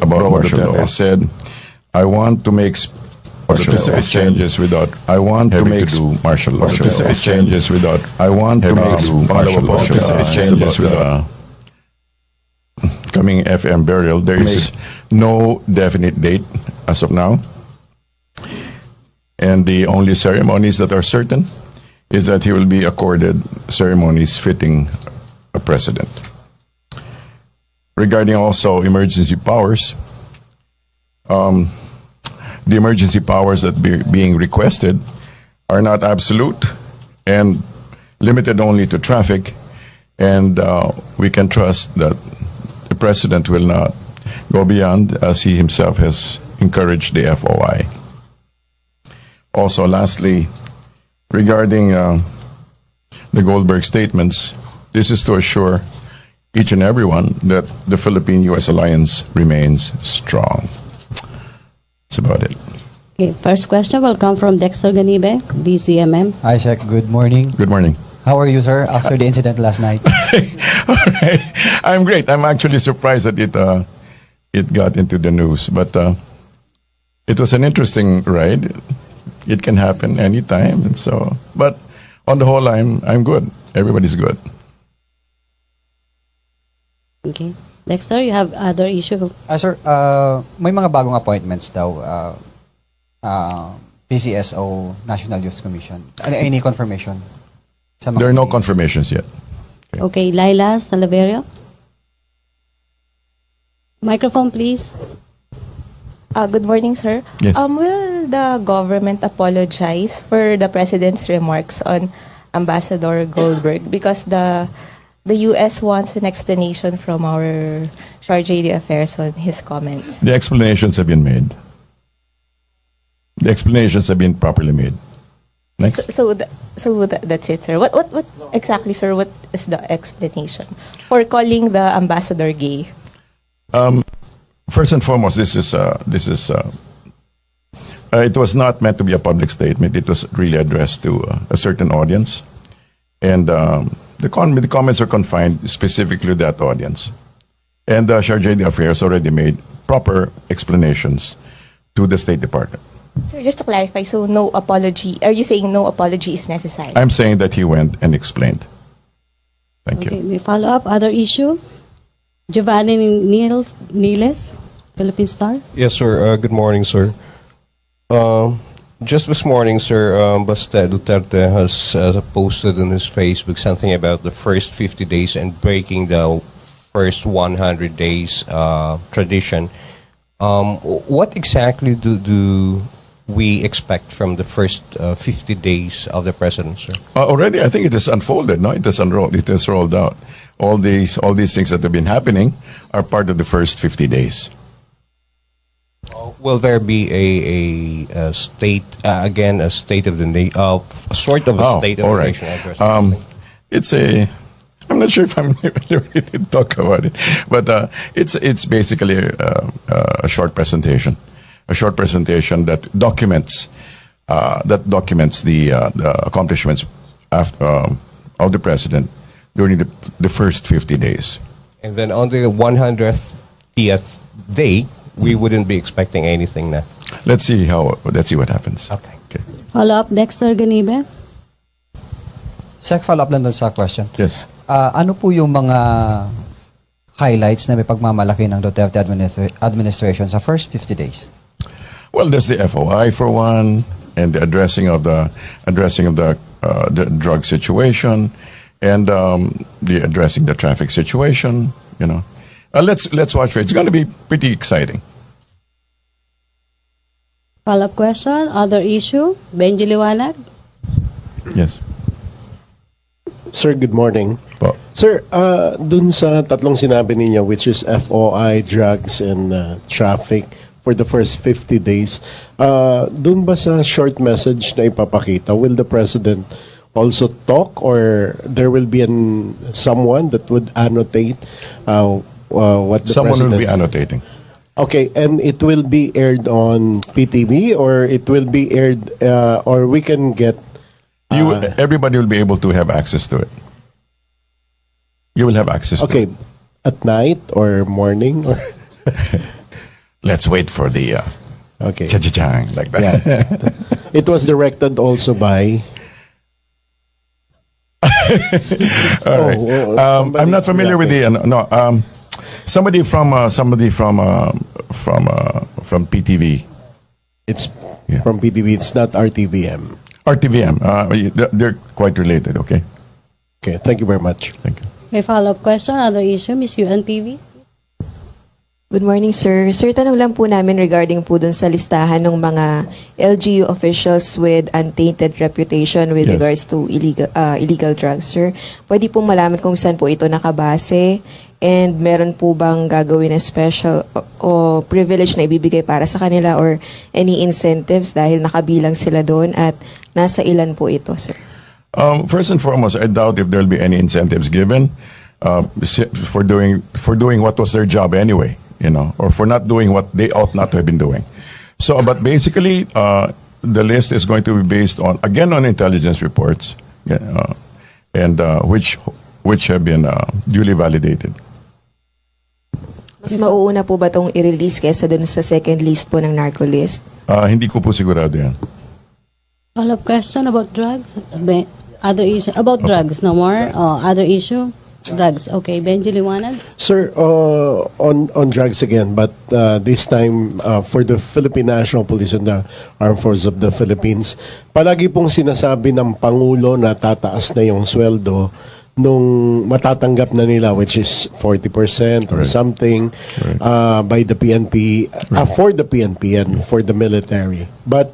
about Roa martial law. Duterte said, I want to make specific changes without I want to make martial law. specific changes without I want to make martial law. specific changes with coming FM burial. There is no definite date as of now, and the only ceremonies that are certain is that he will be accorded ceremonies fitting a president. Regarding also emergency powers, the emergency powers that being requested are not absolute and limited only to traffic, and we can trust that the president will not go beyond, as he himself has encouraged the FOI. Also, lastly, regarding the Goldberg statements, this is to assure each and everyone that the Philippine-U.S. alliance remains strong. That's about it. Okay, first question will come from Dexter Ganibe, DCMM. Hi, Shek. Good morning. Good morning. How are you, sir, after the incident last night? All right. I'm great. I'm actually surprised that it got into the news, but it was an interesting ride. It can happen anytime, and so. But on the whole, I'm good. Everybody's good. Okay. Dexter, you have other issue? Sir, may mga bagong appointments daw. PCSO, National Youth Commission. Any confirmation? Sa mga There are no confirmations yet. Okay, Laila Salaverio. Microphone, please. Good morning, sir. Yes. Will the government apologize for the president's remarks on Ambassador Goldberg? Because the U.S. wants an explanation from our Charge d'Affaires on his comments. The explanations have been made. The explanations have been properly made. Next. So that's it, sir. What exactly, sir? What is the explanation for calling the ambassador gay? First and foremost, this is it was not meant to be a public statement. It was really addressed to a certain audience, and the comments are confined specifically to that audience. And Charge d'Affaires already made proper explanations to the State Department. Sir, just to clarify, so no apology. Are you saying no apology is necessary? I'm saying that he went and explained. Thank Okay, you. may follow up. Other issue? Giovanni Niles, Philippine Star. Yes, sir. Good morning, sir. Just this morning, sir, President Duterte has posted on his Facebook something about the first 50 days and breaking the first 100 days tradition. What exactly do we expect from the first 50 days of the president, sir? Already, I think it is unfolded. No, it has unrolled. It has rolled out. All these things that have been happening are part of the first 50 days. Will there be a state again, a state of the sort of a state of the nation address? It's a. I'm not sure if I'm ready to talk about it, but it's basically a short presentation. A short presentation that documents the accomplishments of the president during the first 50 days. And then on the 100th day, we wouldn't be expecting anything now. Let's see what happens. Okay. Follow up, Dexter Ganibe. Sek, follow up lang dun sa question. Yes. Ano po yung mga highlights na may pagmamalaki ng Duterte administration sa first 50 days? Well, there's the FOI for one, and the addressing of the drug situation, and the addressing the traffic situation. You know, let's watch for it. It's going to be pretty exciting. Follow-up question, other issue, Benji Liwanag. Yes. Sir, good morning. Po. Sir, dun sa tatlong sinabi niya, which is FOI, drugs, and traffic for the first 50 days, dun ba sa short message na ipapakita, will the President also talk, or there will be someone that would annotate what the Someone President... will be annotating. Okay, and it will be aired on PTV, or it will be aired, or we can get... Everybody will be able to have access to it. You will have access to it. Okay, at night or morning? Or let's wait for the Okay. cha-cha-chang, like that. Yeah. It was directed also by... All right. I'm not familiar with the somebody from PTV. It's Yeah. from PDP. It's not RTVM. RTVM. They're quite related. Okay. Okay, thank you very much. Thank you. May follow-up question, other issue, Miss UNTV? Good morning, sir. Sir, tanong lang po namin regarding po dun sa listahan ng mga LGU officials with untainted reputation with Yes. regards to illegal drugs, sir. Pwede pong malaman kung saan po ito nakabase and meron po bang gagawin na special o privilege na ibibigay para sa kanila or any incentives dahil nakabilang sila doon at nasa ilan po ito, sir? First and foremost, I doubt if there'll be any incentives given for doing what was their job anyway, or for not doing what they ought not to have been doing. So, but basically, the list is going to be based on intelligence reports, and which have been duly validated. Mas mauuna po ba itong i-release kesa dun sa second list po ng narco list? Hindi ko po sigurado yan. Follow-up question about drugs? Other issue? About drugs, no more? Other issue? Drugs. Okay, Benji Liwanag? Sir, on drugs again, but this time for the Philippine National Police and the Armed Forces of the Philippines, palagi pong sinasabi ng Pangulo na tataas na yung sweldo nung matatanggap na nila, which is 40% or Right. something by the PNP, for the PNP and for the military. But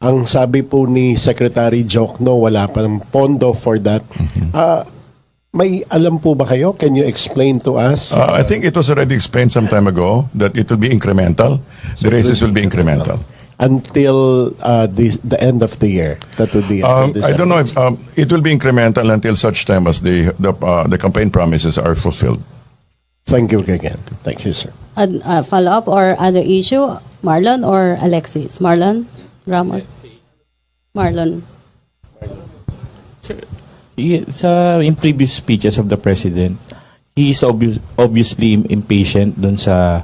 ang sabi po ni Secretary Jokno, wala pang pondo for that. May alam po ba kayo? Can you explain to us? I think it was already explained some time ago that it will be incremental. The raises will be incremental. Until the end of the year. That would be. I don't know if it will be incremental until such time as the campaign promises are fulfilled. Thank you again. Thank you, sir. Follow-up or other issue? Marlon or Alexis? Marlon? Ramos? Marlon. In previous speeches of the president, he is obviously impatient dun sa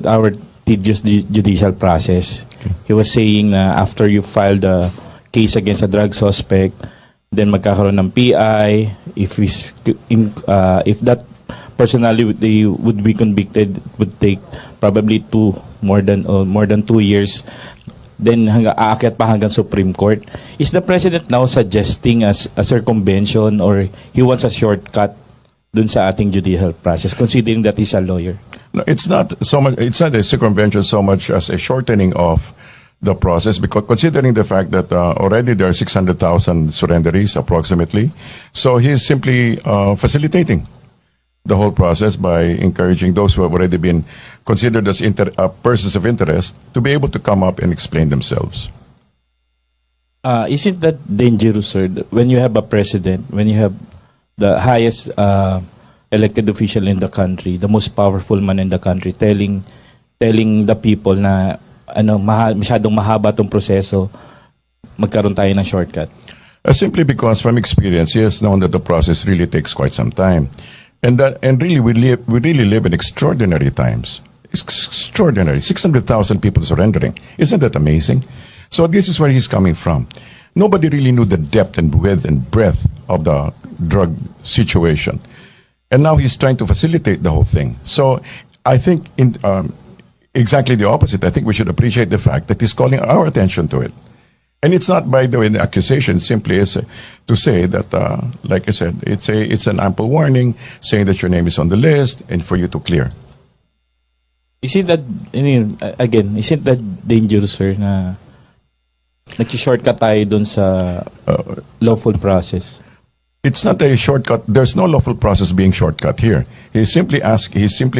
our tedious judicial process. He was saying na after you file the case against a drug suspect, then magkakaroon ng PI. If that personality would be convicted, it would take probably more than 2 years. Then aakyat pa hanggang Supreme Court. Is the president now suggesting a circumvention or he wants a shortcut dun sa ating judicial process, considering that he's a lawyer? No, it's not so much. It's not a circumvention so much as a shortening of the process, because considering the fact that already there are 600,000 surrenderies approximately, so he's simply facilitating the whole process by encouraging those who have already been considered as persons of interest to be able to come up and explain themselves. Isn't that dangerous, sir? When you have a president, when you have the highest elected official in the country, the most powerful man in the country, telling the people na masyadong mahaba tong proseso, magkaroon tayo ng shortcut. Simply because from experience, he has known that the process really takes quite some time. And really, we really live in extraordinary times. It's extraordinary. 600,000 people surrendering. Isn't that amazing? So this is where he's coming from. Nobody really knew the depth and width and breadth of the drug situation. And now he's trying to facilitate the whole thing. So I think exactly the opposite. I think we should appreciate the fact that he's calling our attention to it. And it's not, by the way, an accusation. Simply is to say that, like I said, it's an ample warning saying that your name is on the list and for you to clear. Isn't that dangerous, sir, na nag-shortcut tayo dun sa lawful process? It's not a shortcut. There's no lawful process being shortcut here. He's simply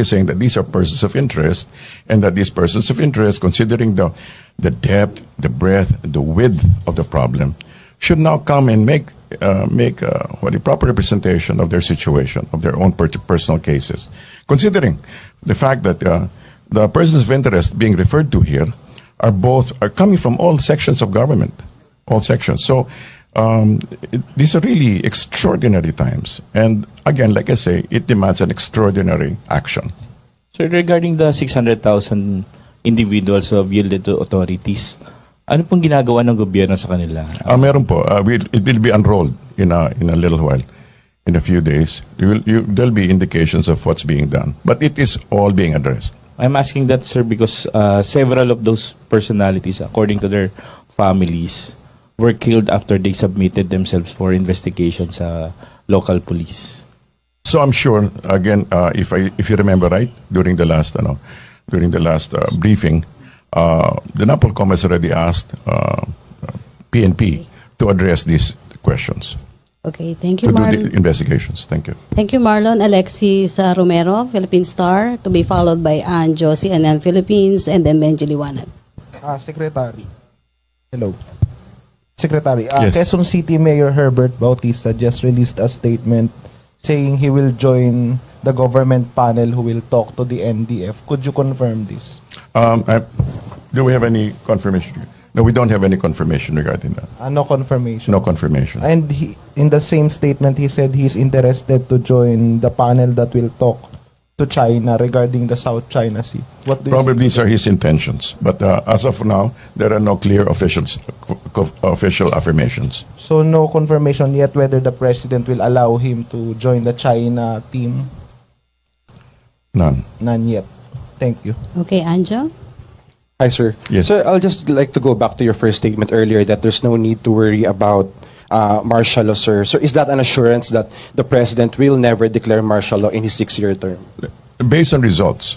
saying that these are persons of interest, and that these persons of interest, considering the depth, the breadth, the width of the problem, should now come and make a proper representation of their situation, of their own personal cases. Considering the fact that the persons of interest being referred to here are coming from all sections of government, all sections. So these are really extraordinary times. And again, like I say, it demands an extraordinary action. So regarding the 600,000 individuals who have yielded to authorities, ano pong ginagawa ng gobyerno sa kanila? Meron po. It will be unrolled in a little while. In a few days, there'll be indications of what's being done. But it is all being addressed. I'm asking that, sir, because several of those personalities, according to their families, were killed after they submitted themselves for investigation sa local police. So I'm sure, again, if you remember right, during the last briefing, the NAPOLCOM has already asked PNP to address these questions, Okay, thank you, to do Marlon. the investigations. Thank you. Thank you, Marlon. Alexis Romero, Philippine Star, to be followed by Ann Josie and then Philippines, and then Benji Liwanag. Secretary. Hello. Secretary, Yes. Quezon City Mayor Herbert Bautista just released a statement saying he will join the government panel who will talk to the NDF. Could you confirm this? Do we have any confirmation? No, we don't have any confirmation regarding that. No confirmation. No confirmation. And in the same statement, he said he's interested to join the panel that will talk to China regarding the South China Sea. What do you Probably say? these are his intentions, but as of now, there are no clear official affirmations. So no confirmation yet whether the president will allow him to join the China team? None. None yet. Thank you. Okay, Anjo? Hi, sir. Yes. Sir, I'll just like to go back to your first statement earlier that there's no need to worry about martial law, sir. So is that an assurance that the president will never declare martial law in his 6-year term? Based on results,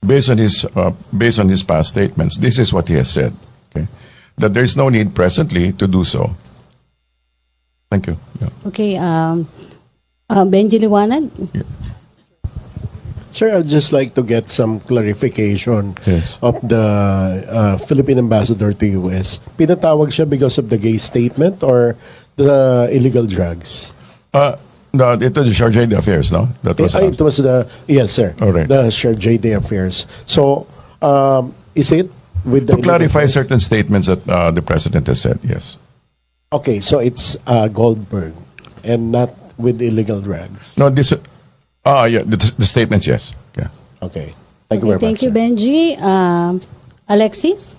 based on his past statements, this is what he has said. Okay, that there is no need presently to do so. Thank you. Yeah. Okay, Benji Liwanag? Sir, I'd just like to get some clarification Yes. of the Philippine ambassador to US. Pinatawag siya because of the gay statement or the illegal drugs? No, it was the Charge d'Affaires, no? That was It was yes, sir. All right. The Charge d'Affaires. So, is it with the to clarify illegal- certain statements that the president has said. Yes. Okay, so it's Goldberg and not with illegal drugs. No, this. Yeah, the statements. Yes. Yeah. Okay. Thank you Okay, very thank much. you, sir. Benji. Alexis?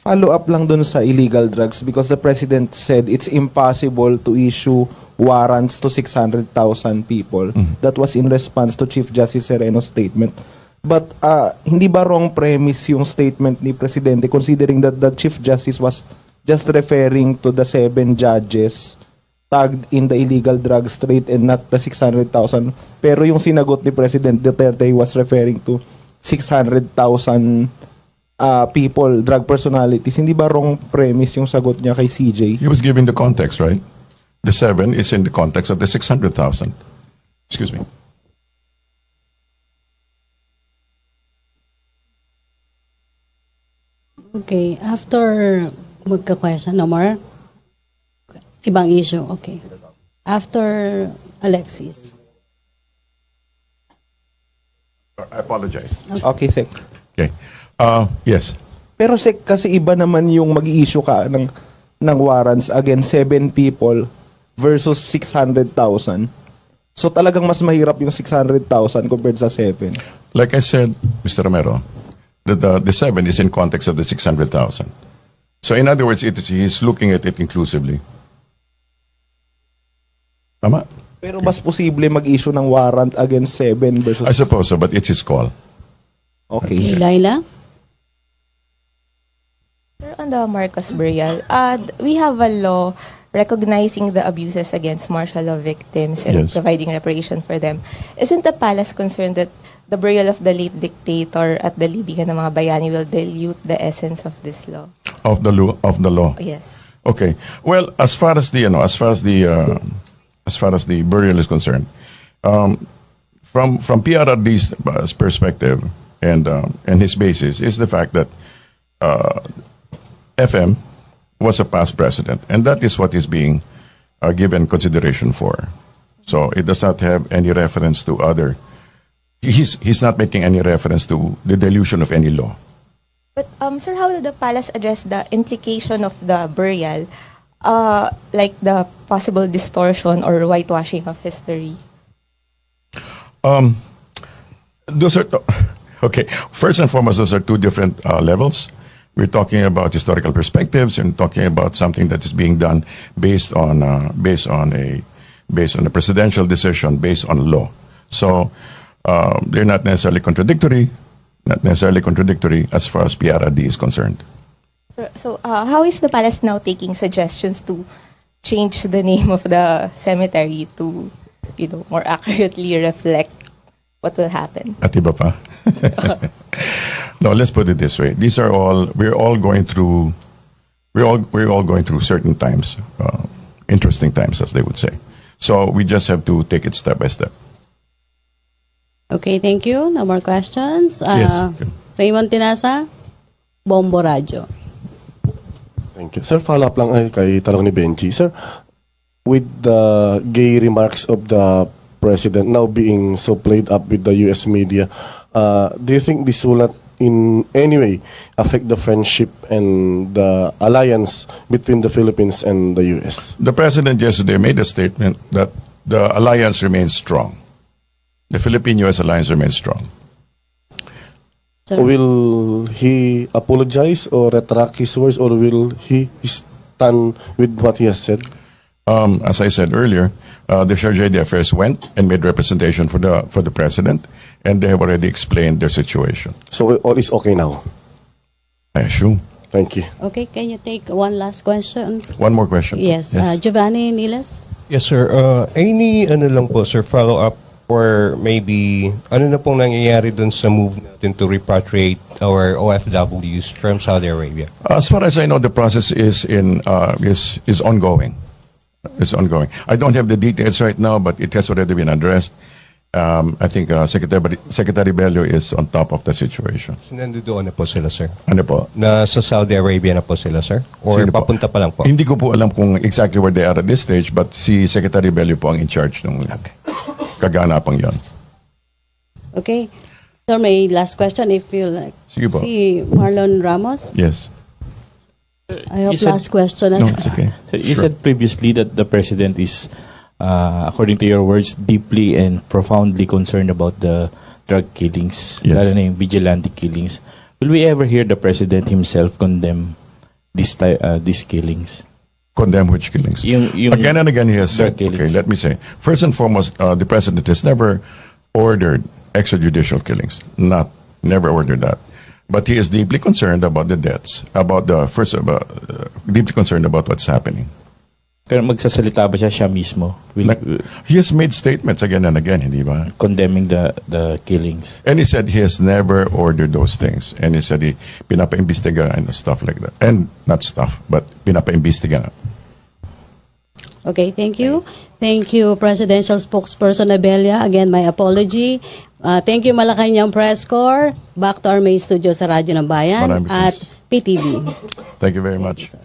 Follow up lang dun sa illegal drugs because the president said it's impossible to issue warrants to 600,000 people. That was in response to Chief Justice Sereno's statement. But hindi ba wrong premise yung statement ni Presidente considering that the Chief Justice was just referring to the 7 judges tagged in the illegal drugs trade and not the 600,000. Pero yung sinagot ni President Duterte was referring to 600,000 people, drug personalities. Hindi ba wrong premise yung sagot niya kay CJ? He was giving the context, right? The 7 is in the context of the 600,000. Excuse me. Okay, after magka-question, no more? Ibang issue, okay. After Alexis. I apologize. Okay, Sek. Okay. Yes. Pero Sek, kasi iba naman yung mag-i-issue ka ng warrants against 7 people versus 600,000. So talagang mas mahirap yung 600,000 compared sa 7. Like I said, Mr. Romero, the 7 is in context of the 600,000. So in other words, he's looking at it inclusively. Tama? Pero mas posible mag-issue ng warrant against 7 versus... I suppose so, but it's his call. Okay, Okay. Laila? On the Marcos burial, we have a law recognizing the abuses against martial law victims and Yes. providing reparation for them. Isn't the palace concerned that the burial of the late dictator at the libingan ng mga bayani will dilute the essence of this law? Of the law. Yes. Okay. Well, as far as the burial is concerned, from PRRD's perspective and his basis is the fact that FM was a past president, and that is what is being given consideration for. So it does not have any reference to other. He's not making any reference to the dilution of any law. But, sir, how will the palace address the implication of the burial, like the possible distortion or whitewashing of history? those are okay. First and foremost, those are two different levels. We're talking about historical perspectives and talking about something that is being done based on a presidential decision based on law. So they're not necessarily contradictory. Not necessarily contradictory as far as PRRD is concerned. So how is the palace now taking suggestions to change the name of the cemetery to, more accurately reflect what will happen? At iba pa? No, let's put it this way. We're all going through certain times, interesting times, as they would say. So we just have to take it step by step. Okay, thank you. No more questions. Yes. Raymond Tinasa, Bombo Radio. Thank you. Sir, follow up lang kay tanong ni Benji. Sir, with the gay remarks of the President now being so played up with the US media, do you think this will not in any way affect the friendship and the alliance between the Philippines and the US? The President yesterday made a statement that the alliance remains strong. The Philippine-US alliance remains strong. Sir. Will he apologize or retract his words, or will he stand with what he has said? As I said earlier, the Charge d'Affaires went and made representation for the President, and they have already explained their situation. So all is okay now? I assume. Thank you. Okay, can you take one last question? One more question. Yes. Giovanni Niles? Yes, sir. Any lang po, sir, follow-up or maybe ano na pong nangyayari dun sa move natin to repatriate our OFWs from Saudi Arabia? As far as I know, the process is ongoing. It's ongoing. I don't have the details right now, but it has already been addressed. I think Secretary Bello is on top of the situation. So, nandoon na po sila, sir? Ano po? Sa Saudi Arabia na po sila, sir? Or Sino po? papunta pa lang po? Hindi ko po alam kung exactly where they are at this stage, but si Secretary Bello po ang in charge ng kaganapang yon. Okay. Sir, may last question if you like. Sige po. Si Marlon Ramos? Yes. I hope You said- last question. No, it's okay. So you Sure. said previously that the President is, according to your words, deeply and profoundly concerned about the drug killings, Yes. lalo na yung vigilante killings. Will we ever hear the President himself condemn these killings? Condemn which killings? Yung Again and again he has said, drug killings. okay, let me say, first and foremost, the President has never ordered extrajudicial killings. Never ordered that. But he is deeply concerned about the deaths, deeply concerned about what's happening. Pero magsasalita ba siya mismo? He has made statements again and again, hindi ba? Condemning the killings. And he said he has never ordered those things. And he said he pinapaimbestiga and stuff like that. And not stuff, but pinapaimbestiga. Okay, thank you. Thank you, Presidential Spokesperson Abellana. Again, my apology. Thank you, Malacanang Press Corps. Back to our main studio sa Radyo ng Bayan Maraming at thanks. PTV. Thank you very much.